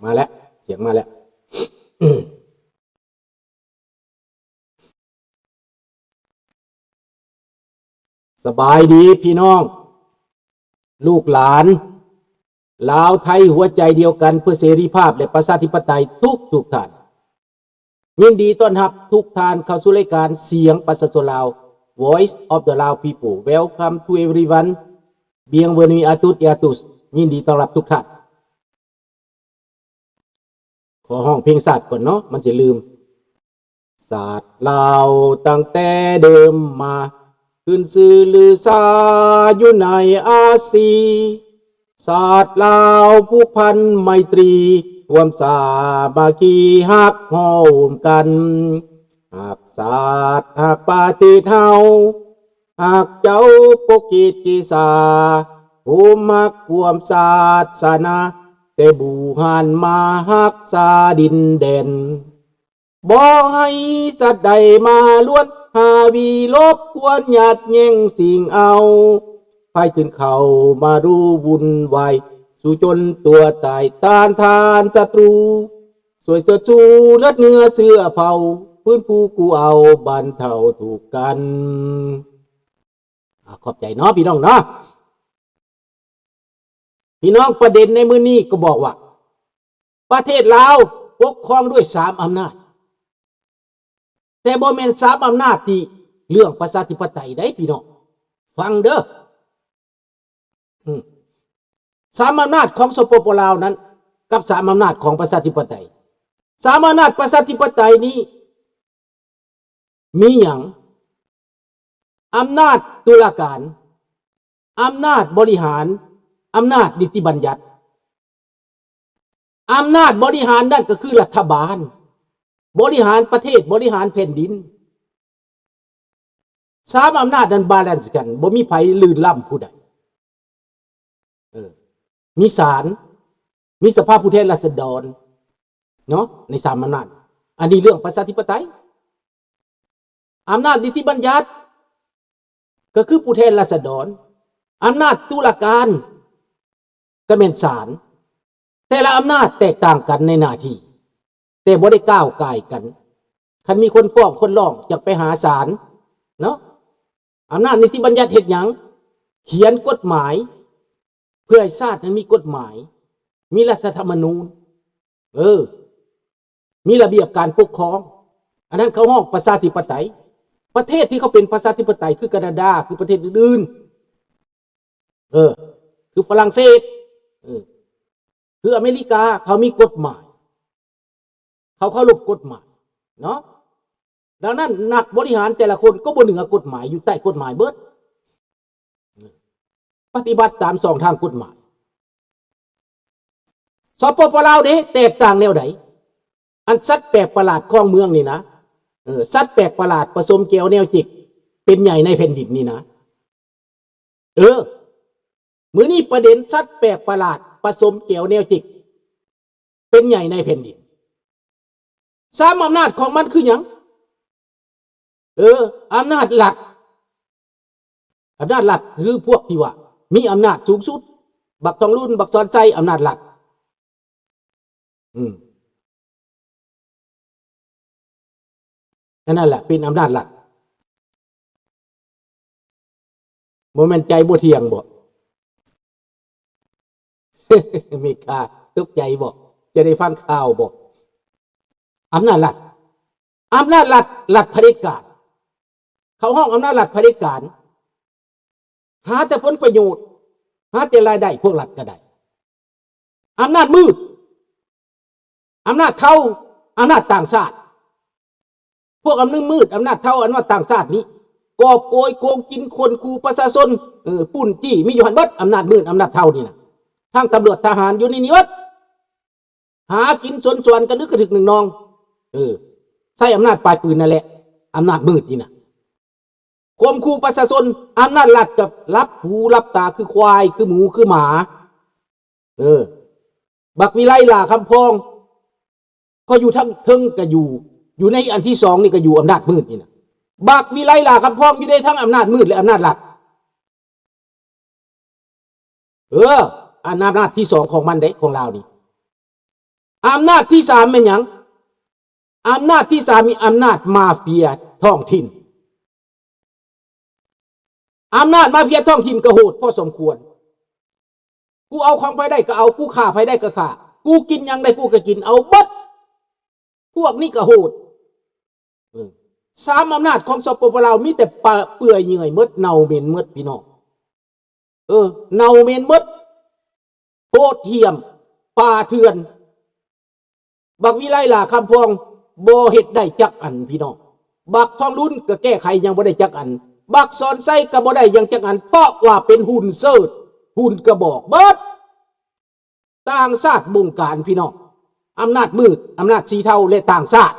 มาแล้วเสียงมาแล้วสบายดีพี่น้องลูกหลานลาวไทยหัวใจเดียวกันเพื่อเสรีภาพและประชาธิปไตยทุกท่านยินดีต้อนรับทุกท่านเข้าสู่รายการเสียงประชาชนลาว Voice of the Lao People Welcome to everyone Bienvenue à toutes et à tous ยินดีต้อนรับทุกท่านขอห้องเพลงศาสตร์ก่อนเนาะมันจะลืมศาสตร์ลาวตั้งแต่เดิมมาขึ้นซื่อลือซาอยู่ในอาซีศาสตร์ลาวผูกพันไมตรีรวมสามัคคีฮักโฮมกันหักศาสตร์หักปาฏิเฮาหักเจ้าปกกิจกิสาผู้มักความศาสนาแต่บูหันมาหักษาดินแดนบ่ให้สัตว์ใดมาล้วนหาวีลบควรหยาดแย่งสิ่งเอาไฟขึ้นเขามารู้วุ่นวายสู่จนตัวตายต้านทานศัตรูสวยสดสู้เลือดเนื้อเสื้อเผาพื้นผู้กูเอาบรรเทาถูกกันขอบใจเนาะพี่น้องเนาะพี่น้องประเด็นในมื้อนี้ก็บอกว่าประเทศลาวปกครองด้วย3 อำนาจแต่บ่แม่น3 อำนาจที่เรื่องประชาธิปไตยได้พี่น้องฟังเด้อ3 อำนาจของสปปลาวนั้นกับ3 อำนาจของประชาธิปไตย3 อำนาจประชาธิปไตยนี้มีหยังอำนาจตุลาการอำนาจบริหารอำนาจนิติบัญญัติอำนาจบริหารนั่นก็คือรัฐบาลบริหารประเทศบริหารแผ่นดิน3 อำนาจนั้นบาลานซ์กันบ่มีไผลื่นล้ำผู้ใดมีศาลมีสภาผู้แทนราษฎรเนาะใน3 อำนาจอันนี้เรื่องประชาธิปไตยอำนาจนิติบัญญัติก็คือผู้แทนราษฎรอำนาจตุลาการก็เป็นศาลแต่ละอำนาจแตกต่างกันในหน้าที่แต่บ่ได้ก้าวก่ายกันคันมีคนฟ้องคนร้องอยากไปหาศาลเนาะอำนาจนิติบัญญัติเฮ็ดหยังเขียนกฎหมายเพื่อให้ชาตินั้นมีกฎหมายมีรัฐธรรมนูญมีระเบียบการปกครองอันนั้นเขาห้องประชาธิปไตยประเทศที่เขาเป็นประชาธิปไตยคือแคนาดาคือประเทศอื่นคือฝรั่งเศสคืออเมริกาเขามีกฎหมายเขาเคารพกฎหมายเนาะดังนั้นนักบริหารแต่ละคนก็บ่เหนือกฎหมายอยู่ใต้กฎหมายเบิดปฏิบัติตาม2 ทางกฎหมายสปปลาวนี่แตกต่างแนวใดอันสัตว์แปลกประหลาดของเมืองนี่นะสัตว์แปลกประหลาดผสมแก้วแนวจิกเป็นใหญ่ในแผ่นดินนี่นะมื้อนี้ประเด็นสัตว์แปลกประหลาดผสมแก้วแนวจิกเป็นใหญ่ในแผ่นดิน3 อำนาจของมันคือหยังอำนาจหลักคือพวกที่ว่ามีอำนาจสูงสุดบักทองรุ่นบักซอนใจอำนาจหลักนั่นแหละเป็นอำนาจหลักบ่แม่นใจบ่เที่ยงบ่ มีค่าตกใจบ่จะได้ฟังข่าวบ่อำนาจรัฐรัฐเผด็จการเขาห้องอำนาจรัฐเผด็จการหาแต่ผลประโยชน์หาแต่รายได้พวกรัฐก็ได้อำนาจมืดอำนาจเทาอำนาจต่างชาติพวกอำนาจมืดอำนาจเทาอำนาจต่างชาตินี้กอบโกยโกงกินคนคูประชาชนปุ่นจี้มีอยู่หันเบิดอำนาจมืดอำนาจเทานี่นะทางตำรวจทหารอยู่ในนี้วัดหากินส่วนกันนึกกระถึกหนึ่งนองใช้อำนาจปลายปืนนั่นแหละอำนาจมืดนี่นะข่มขู่ประชาชนอำนาจรัฐกับรับหูรับตาคือควายคือหมูคือหมาบักวิไลล่าคำพองก็อยู่ทั้งเทิงก็อยู่ในอันที่2นี่ก็อยู่อำนาจมืดนี่นะบักวิไลล่าคำพองอยู่ในทั้งอำนาจมืดและอำนาจรัฐอำนาจที่2ของมันเด้ของเรานี่ อำนาจที่สามเป็นหยังอำนาจที่สามมีอำนาจมาเฟียท้องถิ่นอำนาจมาเฟียท้องถิ่นก็โหดพอสมควรกูเอาของไปได้ก็เอากูฆ่าไปได้ก็ฆ่ากูกินยังได้กูก็กินเอาบัดพวกนี้ก็โหดสามอำนาจของสปปลาวมีแต่เปื่อยเยื่อยมดเน่าเหม็นมดพี่น้องเน่าเหม็นมดโหดเหี้ยมป่าเถื่อนบักวิไลล่ะคำพองบ่เฮ็ดได้จักอันพี่น้องบักทองรุ่นก็แก้ไขยังบ่ได้จักอันบักสอนไส้ก็บ่ได้ยังจักอันเพราะว่าเป็นหุ่นเสิร์ชหุ่นกระบอกเบิดต่างชาติบงการพี่น้องอำนาจมืดอำนาจสีเทาและต่างชาติ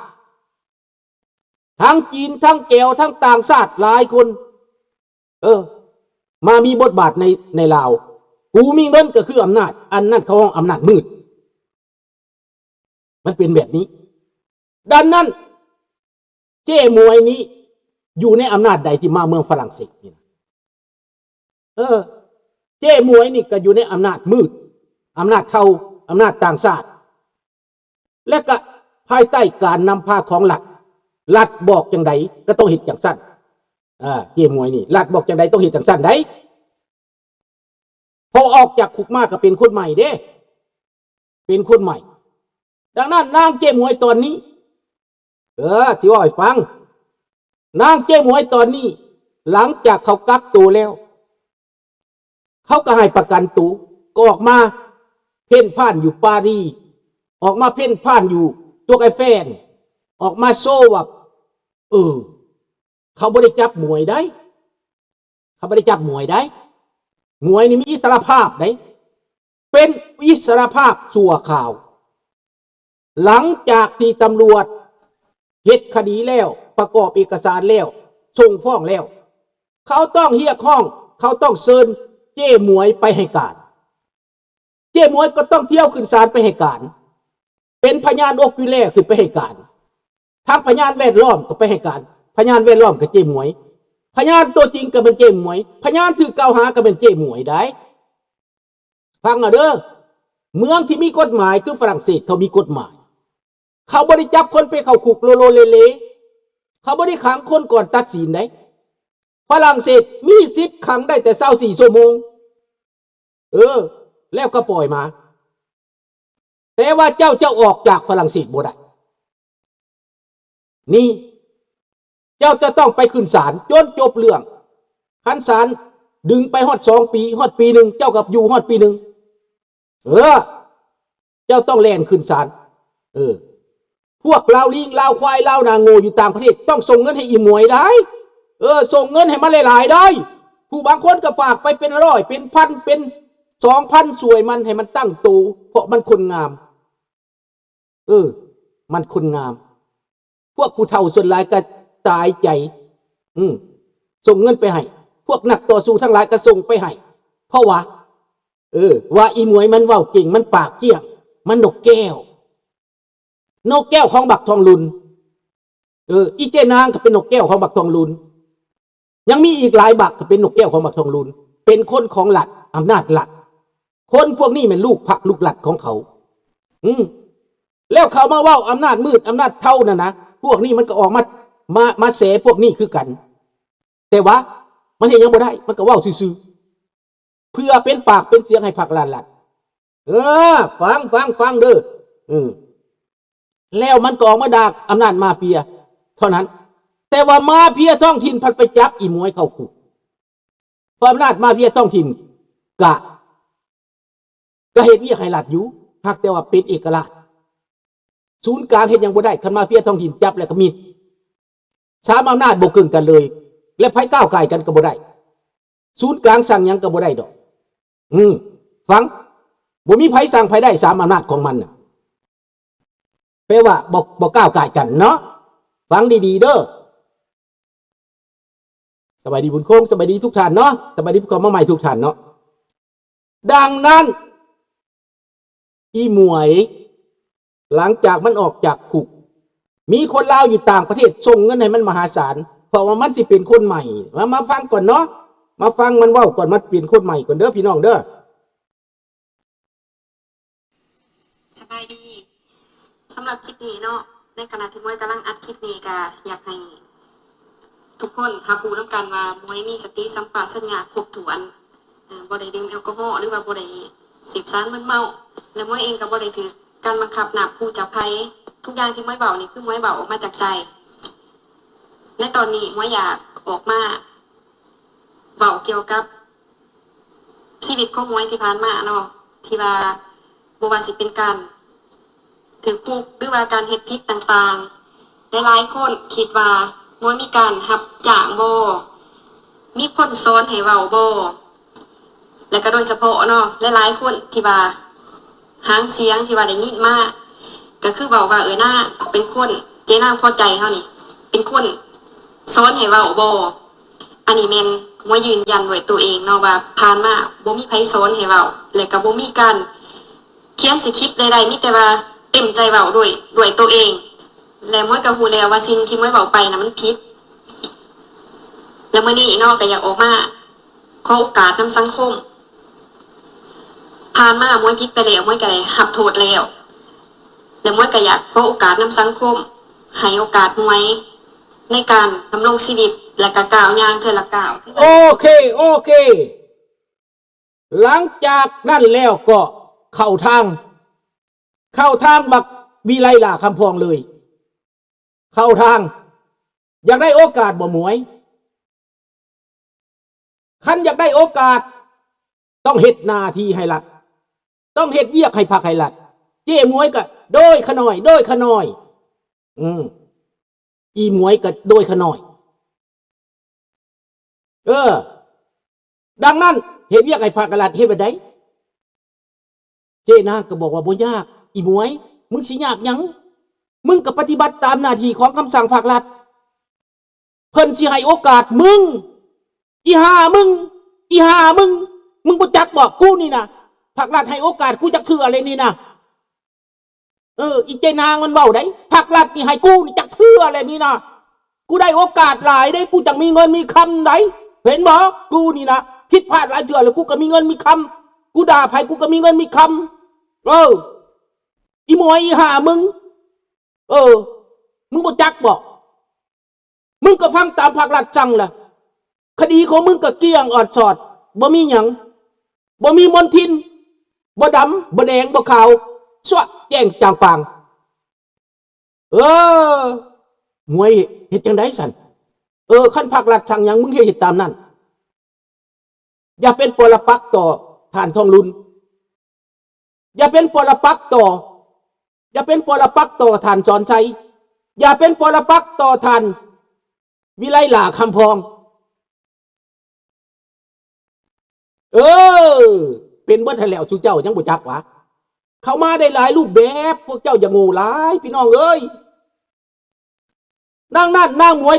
ทั้งจีนทั้งแก้วทั้งต่างชาติหลายคนมามีบทบาทในลาวกูมีเงินก็คืออำนาจอันนั้นเขาอำนาจมืดมันเป็นแบบนี้ดังนั้นเจ้มวยนี้อยู่ในอำนาจใดที่มาเมืองฝรั่งเศสนี่เจ้มวยนี่ก็อยู่ในอำนาจมืดอำนาจเทาอำนาจต่างชาติและก็ภายใต้การนำพาของรัฐบอกจังใดก็ต้องเห็นจังสั้นเจ้มวยนี่รัฐบอกจังใดต้องเห็นจังสั้นได้พอออกจากคุกมาก็เป็นคนใหม่เด้เป็นคนใหม่ดังนั้นนางเจ้มวยตอนนี้สิว่าให้ฟังนางเจ้มวยตอนนี้หลังจากเขากักตัวแล้วเขาก็ให้ประกันตัวก็ออกมาเพ่นพ่านอยู่ปารีสออกมาเพ่นพ่านอยู่ตัวไอแฟนออกมาโซ่ว่าเขาไม่ได้จับมวยได้เขาไม่ได้จับมวยได้มวยนี่มีอิสรภาพได้เป็นอิสรภาพชั่วข่าวหลังจากที่ตำรวจเฮ็ดคดีแล้วประกอบเอกสารแล้วส่งฟ้องแล้วเขาต้องเรียกห้องเขาต้องเชิญเจ้หมวยไปให้การเจ้หมวยก็ต้องเที่ยวขึ้นศาลไปให้การเป็นพยานอกวิแลขึ้นไปให้การทั้งพยานแวดล้อมก็ไปให้การพยานแวดล้อมกับเจ้หมวยพยานตัวจริงก็เป็นเจ้หมวยพยานถือกล่าวหาก็เป็นเจ้หมวยได้ฟังเด้อเมืองที่มีกฎหมายคือฝรั่งเศสเขามีกฎหมายเขาบ่ได้จับคนไปเข้าคุกโลโลเลเขาบ่ได้ขังคนก่อนตัดสินได้ฝรั่งเศสมีสิทธิ์ขังได้แต่24ชั่วโมงแล้วก็ปล่อยมาแต่ว่าเจ้าออกจากฝรั่งเศสบ่ได้นี่เจ้าจะต้องไปขึ้นศาลจนจบเรื่องคันศาลดึงไปฮอด2 ปีฮอดปีนึงเจ้ากับอยู่ฮอดปีนึงเจ้าต้องแล่นขึ้นศาลพวกลาวลิงลาวควายลาวนางโง่อยู่ต่างประเทศต้องส่งเงินให้อีหมวยได้ส่งเงินให้มันหลายๆได้ผู้บางคนก็ฝากไปเป็นร้อยเป็นพันเป็น2,000สวยมันให้มันตั้งตูเพราะมันคนงามมันคนงามพวกผู้เฒ่าส่วนหลายก็ตายใจส่งเงินไปให้พวกนักต่อสู้ทั้งหลายก็ส่งไปให้เพราะว่าว่าอีหมวยมันเว้าเก่งมันปากเกี้ยงมันนกแก้วของบักทองลุนอีเจนางก็เป็นนกแก้วของบักทองลุนยังมีอีกหลายบักก็เป็นนกแก้วของบักทองลุนเป็นคนของหลัดอำนาจหลัดคนพวกนี้เป็นลูกพรรคลูกหลัดของเขาแล้วเขามาเว้าอำนาจมืดอำนาจเท่านั่นนะพวกนี้มันก็ออกมาเสพวกนี้คือกันแต่ว่ามันเห็นยังบ่ได้มันก็เว้าซื่อๆเพื่อเป็นปากเป็นเสียงให้พรรคหลัดฟังเด้อแล้วมันก็ออกมาด่าอำนาจมาเฟียเท่านั้นแต่ว่ามาเฟียท้องถิ่นพัดไปจับอีหมวยเข้าคุกเพราะอำนาจมาเฟียท้องถิ่นก็เฮ็ดเวียกให้รัฐอยู่หากแต่ว่าเป็นเอกราชศูนย์กลางเฮ็ดยังบ่ได้คันมาเฟียท้องถิ่นจับแล้วก็มีสามอำนาจบ่กึ่งกันเลยและไผก้าวไก่กันก็บ่ได้ศูนย์กลางสั่งหยังก็บ่ได้ดอกฟังบ่มีไผสั่งไผได้สามอำนาจของมันน่ะแปลว่าบ่ก้าวไก่กันเนาะฟังดีๆเด้อสบายดีบุญคงสบายดีทุกท่านเนาะสบายดีผู้เข้ามาใหม่ทุกท่านเนาะดังนั้นอีหมวยหลังจากมันออกจากคุกมีคนลาวอยู่ต่างประเทศส่งเงินให้มันมหาศาลเพราะว่ามันสิเป็นคนใหม่มาฟังก่อนเนาะมาฟังมันเว้าก่อนมันเปลี่ยนคนใหม่ก่อนเด้อพี่น้องเด้อ สบายดี สำหรับคลิปนี้เนาะในขณะที่มวยกำลังอัดคลิปนี้ก็อยากให้ทุกคนหารู้ต้องการว่ามวยมีสติสัมปชัญญะครบถ้วนบ่ได้ดื่มแอลกอฮอล์หรือว่าบ่ได้เสพสารมึนเมาและมวยเองก็บ่ได้ถือการบังคับหนักผู้จับภัยทุกอย่างที่มวยเบานี่คือมวยเบาออกมาจากใจในตอนนี้มวยอยากออกมาเบาเกี่ยวกับชีวิตของมวยที่ผ่านมาเนาะที่ว่าบ่ว่าสิเป็นการถือคุกหรือว่าการเฮ็ดผิดต่างๆหลายๆคนคิดว่ามวยมีการรับจ้างบ่มีคนสอนให้เว้าบ่และก็โดยเฉพาะเนาะหลายๆคนที่ว่าหางเสียงที่ว่าได้ยินมาก็คือเว้าว่าหน้าเป็นคนเจ๊นางพอใจเฮานี่เป็นคนสอนให้เว้าบ่อันนี้แม่นมวยยืนยันด้วยตัวเองเนาะว่าผ่านมาบ่มีไผสอนให้เว้าและก็บ่มีการเขียนสคริปต์ใดๆมีแต่ว่าเต็มใจเว้าด้วยตัวเองและมวยก็ฮู้แล้วว่าสิ่งที่มวยเว้าไปน่ะมันผิดแล้วมื้อนี้เนาะก็อยากออกมาขอโอกาสนำสังคมผ่านมามวยผิดไปแล้วมวยก็ได้รับโทษแล้วและมวยก็อยากขอโอกาสนำสังคมให้โอกาสมวยในการดำรงชีวิตและก็ก้าวย่างเทื่อละก้าวโอเคหลังจากนั้นแล้วก็เข้าทางบักวิไลล่าคำพองเลยเข้าทางอยากได้โอกาสบ่หมวยคันอยากได้โอกาสต้องเฮ็ดหน้าที่ให้รัดต้องเฮ็ดเวียกให้พักให้รัดเจ้หมวยก็โดยขน่อยอีหมวยก็โดยขน่อยดังนั้นเฮ็ดเวียกให้พักให้รัดเฮ็ดบ่ได้เจ้นางก็บอกว่าบ่ยากอีหมวยมึงสิยากหยังมึงก็ปฏิบัติตามหน้าที่ของคำสั่งภาครัฐเพิ่นสิให้โอกาสมึงอีห่ามึงบ่จักบอกกูนี่นะภาครัฐให้โอกาสกูจักเทื่ออะไรนี่นะอีเจนางมันเว้าได้ภาครัฐนี่ให้กูนี่จักเทื่ออะไรนี่นะกูได้โอกาสหลายได้กูจักมีเงินมีคำได้เห็นบ่กูนี่นะผิดพลาดหลายเทื่อแล้วกูก็มีเงินมีคำกูด่าไผกูก็มีเงินมีคำอีหมวยอีห่ามึงมึงบ่จักบอกมึงก็ฟังตามภาครัฐสั่งล่ะคดีของมึงก็เกลี้ยงออดสอดบ่มีหยังบ่มีมนทินบ่ดำบ่แดงบ่ขาวสวะแจ้งจางปางหมวยเฮ็ดจังได๋สั่นคันภาครัฐสั่งหยังมึงเฮ็ดตามนั้นอย่าเป็นปรปักษ์ต่อท่านทองลุนอย่าเป็นปรปักษ์ต่อท่านสอนชัยอย่าเป็นปรปักษ์ต่อท่านวิไลล่าคำพองเป็นเบิดให้แล้วชูเจ้ายังบ่จักวะเข้ามาได้หลายรูปแบบพวกเจ้าอย่าโง่หลายพี่น้องเอ้ยนั่งนั่นนั่งมวย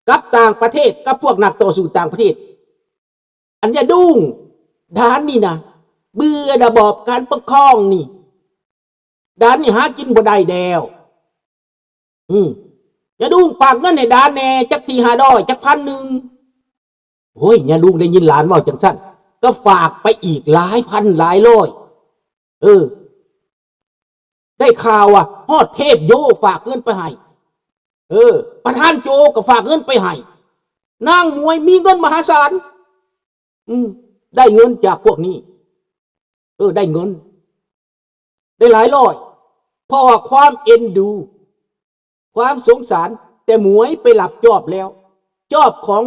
กับต่างประเทศกับพวกนักต่อสู้ต่างประเทศอันอย่าดุ้งด้านนี่นะเบื่อระบอบการปกครองนี่ด้านนี่หากินบ่ได้แล้วอย่าดุ้งฝากเงินให้ด้านแน่จักที500จัก1,000โอ้ยอย่าดุ้งได้ยินหลานเว้าจังซั่นก็ฝากไปอีกหลายพันหลายร้อยได้ข่าวฮอดเทพโยฝากเงินไปให้ประธานโจก็ฝากเงินไปให้นางมวยมีเงินมหาศาลได้เงินจากพวกนี้ได้เงินได้หลายร้อยเพราะว่าความเอ็นดูความสงสารแต่หมวยไปหลับจอบแล้วจอบของ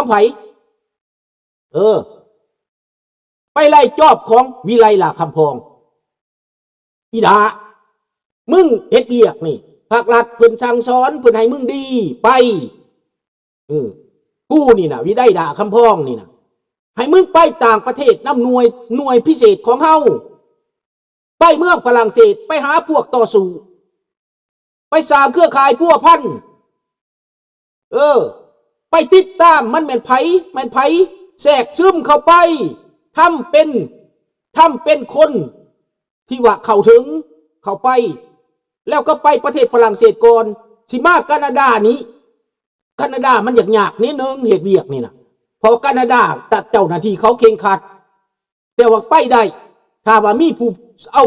ไผไปไล่จอบของวิไลล่าคำพองอีดามึงเฮ็ดเวียกนี่ภาครัฐเพิ่นสั่งสอนเพิ่นให้มึงดีไปกูนี่นะวิไลล่าคำพองนี่นะให้มึงไปต่างประเทศนำหน่วยพิเศษของเฮาไปเมืองฝรั่งเศสไปหาพวกต่อสู้ไปสร้างเครือข่ายพัวพันไปติดตามมันแม่นไผแทรกซึมเข้าไปทำเป็นคนที่ว่าเข้าถึงเข้าไปแล้วก็ไปประเทศฝรั่งเศสก่อนสิมาแคนาดานี้แคนาดามันยากนิดนึงเฮ็ดเวียกนี่นะเพราะแคนาดาตัดเจ้าหน้าที่เขาเคร่งครัดแต่ว่าไปได้ถ้าว่ามีผู้เอา